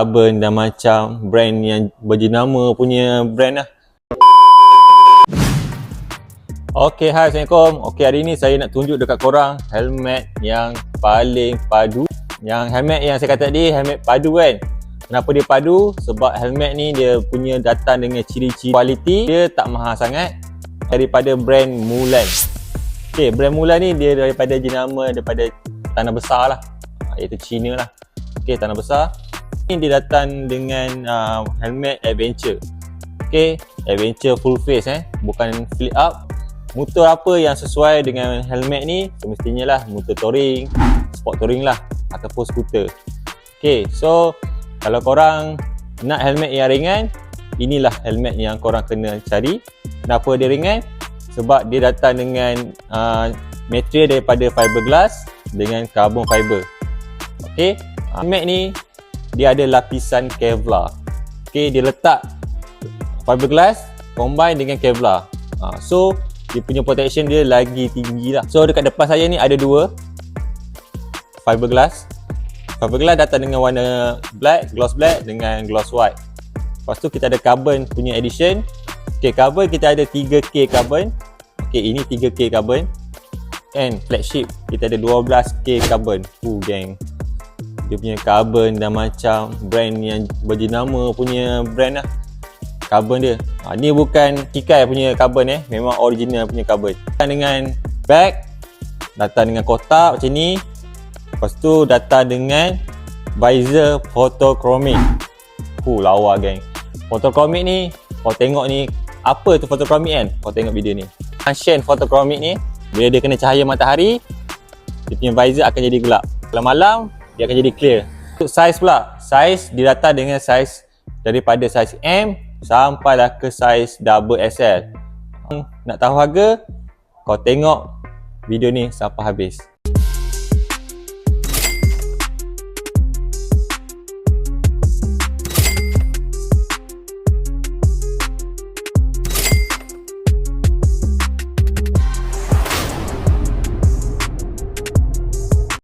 Carbon dan macam brand yang berjenama punya brand lah. Okay, hai, Assalamualaikum. Okay, hari ni saya nak tunjuk dekat korang helmet yang paling padu. Yang helmet yang saya kata tadi, helmet padu kan. Kenapa dia padu? Sebab helmet ni dia punya datang dengan ciri-ciri kualiti. Dia tak mahal sangat. Daripada brand Mulan. Okay, brand Mulan ni dia daripada jenama daripada tanah besar lah, iaitu China lah. Okay, tanah besar. Ni dia datang dengan helmet adventure. Okay, adventure full face bukan flip up. Motor apa yang sesuai dengan helmet ni? Semestinya lah motor touring, sport touring lah, ataupun skuter. Okay, so kalau korang nak helmet yang ringan, inilah helmet yang korang kena cari. Kenapa dia ringan? Sebab dia datang dengan material daripada fiberglass dengan carbon fiber. Okay, helmet ni dia ada lapisan Kevlar. Okay, dia letak fiberglass combine dengan Kevlar. So dia punya protection dia lagi tinggi lah. So dekat depan saya ni ada dua fiberglass. Fiberglass datang dengan warna black, gloss black dengan gloss white. Lepas tu kita ada carbon punya edition. Okay, carbon kita ada 3K carbon. Okay, ini 3K carbon. And flagship kita ada 12K carbon. Gang, dia punya carbon dan macam brand yang berjenama punya brand lah. Carbon dia ni bukan Kikai punya carbon memang original punya carbon. Datang dengan bag, datang dengan kotak macam ni. Lepas tu datang dengan visor photochromic. Lawa gang. Photochromic ni, kau tengok ni, apa tu photochromic kan? Kau tengok video ni. Function photochromic ni, bila dia kena cahaya matahari, dia punya visor akan jadi gelap. Kalau malam, dia akan jadi clear. Untuk size pula, size dia datang dengan size daripada size M sampailah ke size double XL. Nak tahu harga? Kau tengok video ni sampai habis.